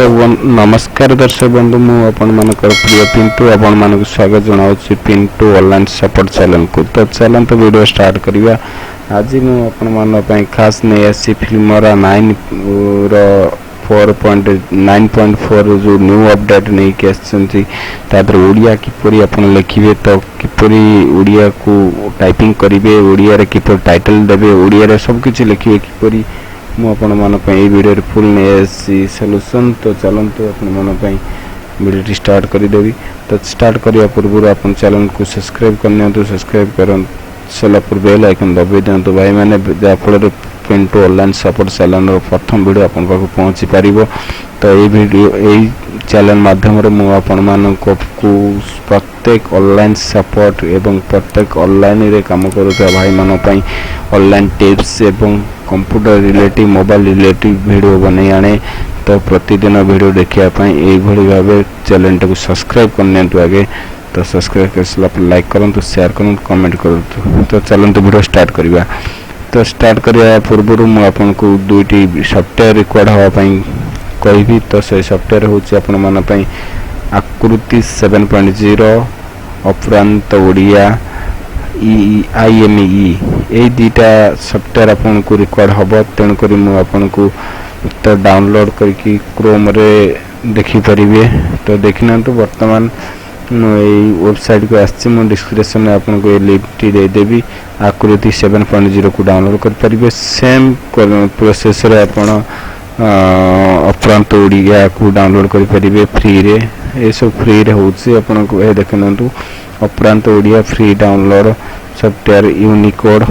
नमस्कार दर्शक बंधु मु आपण मानकर प्रिय पिंटू आपण मानक स्वागत जनाउछि पिंटू ऑनलाइन सपोर्ट चैनल को। तो चलन तो वीडियो स्टार्ट करिया। आज मु आपण मान पई खास नै आसी फिल्मरा 9 रो 4.9.4 जो न्यू अपडेट नै के आछंती तादर ओडिया किपरि आपण लिखिबे तो किपरि ओडिया को टाइपिंग करिवे ओडिया रे किपरि टाइटल देबे ओडिया रे सब किछि लिखिबे किपरि मु आपण मान पई वीडियो रे फुल नेसी सॉल्यूशन। तो चलंतु आपण मान पई वीडियो स्टार्ट करि देबी। तो स्टार्ट करिया पूर्व आपण चैनल को सब्सक्राइब करनियंतु सब्सक्राइब करन सेला पर बेल आइकन दबाइ दियंतु भाई माने जा फल पिंटू ऑनलाइन सपोर्ट चैनल रो प्रथम वीडियो आपण पाखु पहुंची परिबो। तो ए वीडियो ए चैनल माध्यम रे मु आपण मान को प्रत्येक ऑनलाइन सपोर्ट एवं प्रत्येक ऑनलाइन रे काम करूता भाई मान पई ऑनलाइन टिप्स एवं computer relative mobile relative video बनै आने। तो प्रतिदिन वीडियो देखिया पई एई भली भाबे चैनल को सब्सक्राइब करनियंतु आगे। तो सब्सक्राइब करसला पर लाइक करंतु शेयर करंतु कमेंट करंतु। तो चलंतु वीडियो स्टार्ट करिवा। तो स्टार्ट करिया पूर्व मु आपन को दुईटी सॉफ्टवेयर रिकॉर्ड हवा पई कहबी। तो से सॉफ्टवेयर होची आपन मान पई आकृति 7.0 अपरांत ओडिया IME ए दीटा सॉफ्टवेयर आपन को रिकॉर्ड हबो। तेन करी मु आपन को तो डाउनलोड करके क्रोम रे देखि परिबे। तो देखिना तो वर्तमान वेबसाइट को आछि मु डिस्क्रिप्शन में आपन को लिंक दे देबी। आकृति 7.0 को डाउनलोड कर परिबे। सेम प्रोसेस रे आपन अपरांत ओडिया को डाउनलोड कर परिबे फ्री रे। ए सब फ्री रे होछि आपन को ए देखनंतु अपरांत Odia free download software Unicode.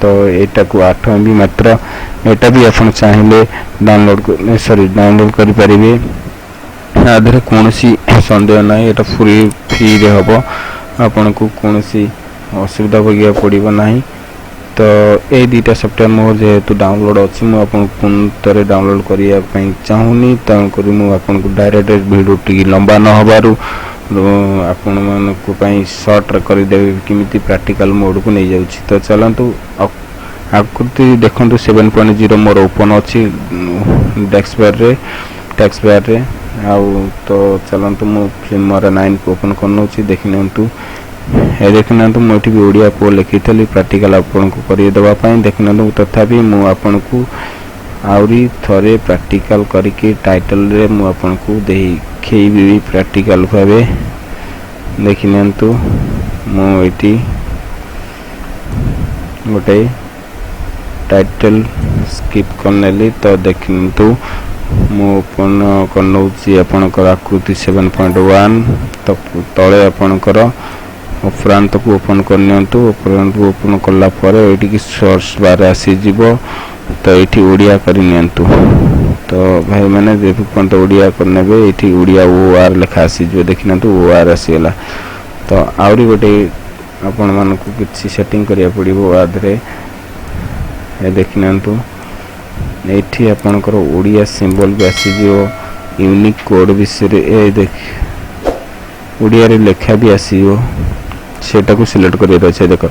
तो एटा को 8 MB मात्र एटा भी आपन चाहिले डाउनलोड कर परिबे। आधरे कोनसी संदेह नाही एटा फ्री रे हबो आपन को कोनसी असुविधा भगिया पड़िबो नाही। तो ए दीटा सॉफ्टवेयर मोर जेहेतु डाउनलोड अछि मु आपन पुन तरे डाउनलोड करिया पई चाहुनी। त करी मु आपन को डायरेक्ट वीडियो टी लंबा न हबारु आपण मान को पई शॉर्ट कर देबे किमिति प्रैक्टिकल मोड को नै जाउछि। तो चलंतु आकृति देखंतु 7.0 मोर ओपन अछि टेक्स्ट बार रे आउ। तो चलंतु मु फिल्मरा 9 को ओपन करनोछि देखिनंतु ए देखिनंतु मोठी भी ओडिया को लिखिथली प्रैक्टिकल आपन को करि देबा पई देखिनंतु। तथापि मु आपन को आउरी थरे प्रैक्टिकल करके टाइटल रे मु आपन को देखैबी प्रैक्टिकल भाबे देखिनंतु। मु एटी गोटे टाइटल स्किप करनेली। तो देखिनंतु मु ओपन करनोछि आपन को आकृति 7.1। तो तळे आपन को अपरांत को ओपन करनियंतु। अपरांत को ओपन करला परे एटी की सर्च बार आसी जिवो। तो एटी ओडिया करनियंतु। तो भाई माने जेपन तो ओडिया करनेबे एटी ओडिया OR लिखा आसी जो देखिनंतु OR आसीला। तो आउरी गोटे आपन मान को किछि सेटिंग करिया पड़िबो आधरे ए देखिनंतु एठी आपन को ओडिया सिंबल भी आसी जो यूनिक कोड विषय ए देख ओडिया रे लेखा भी आसीयो सेटा को सिलेक्ट करिया अछि। देखो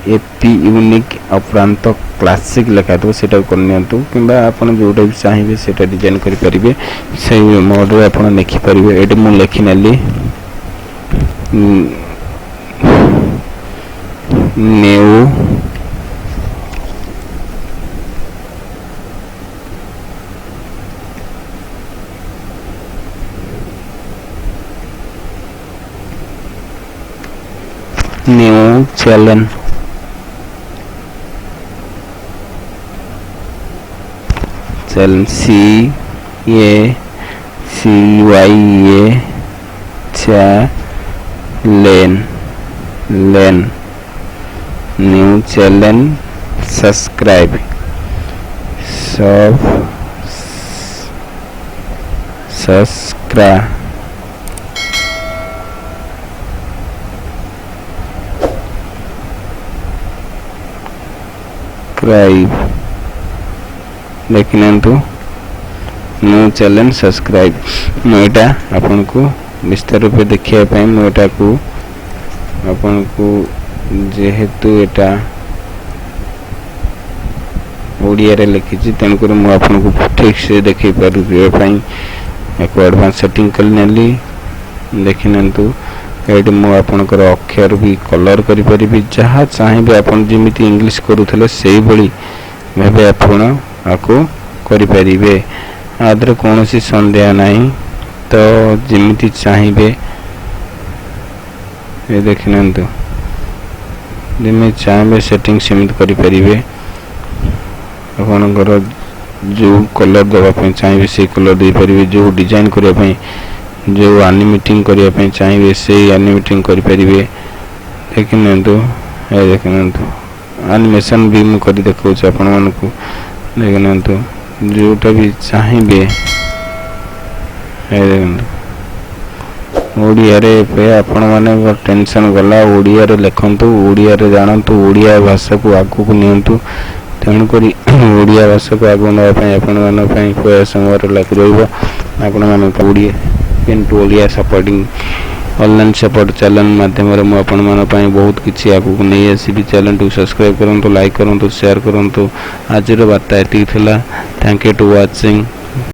एपी यूनिक अपरांत क्लासिक लेखा तो सेटा करनियंतु किबा आपन जोटा भी चाहिबे सेटा डिजाइन करि परिबे से मोड रे आपन लिखि परिबे। एटी मु लिखि नेली न्यू चैनल लेन न्यू चैनल सब्सक्राइब देखिनंतु न्यू चैनल सब्सक्राइब। मोटा आपन को विस्तार रूप देखिया पई मोटा को आपन को जेहेतु एटा ओडिया रे लिखिछि तेन कर मु आपन को ठीक से देखै पारु जे पई एको एडवांस सेटिंग कर नेली देखि नंतु एडी मु आपनकर अक्षर भी कलर करि परिबि जहा चाहिबे आपन जेमिति इंग्लिश करूथले सेही बळी भाबे आपन आको करि परिबे आदर कोनोसी संदेह नाही तो जेमिति चाहिबे ए देखि नंतु जेमे चाहिबे सेटिंग सीमित करि परिबे आपनकर जो कलर देवा पे चाहिए से कलर दे परिबे जो डिजाइन करिया पे जो एनिमेटिंग करिया पे चाहिए से एनिमेटिंग करि परिबे देखिनंतु ए देखिनंतु एनिमेशन भी मु करि देखौ छ आपन मन को देखिनंतु जोटा भी चाहिए ए देखिनंतु ओडिया रे पे आपन माने टेंशन गला ओडिया रे लिखंतु ओडिया रे जानंतु ओडिया भाषा को आगु को नियंतु तेणुकरी ओडिया भाषा को आगे नापी आपण मान प्रयास लग रही किंतु Odia supporting online support channel माध्यम मुझे बहुत किसी आगू नहीं आसबि चैनल को सब्सक्राइब करूँ लाइक करूँ शेयर करूँ आज वार्ता ये थैंक यू टू वाचिंग।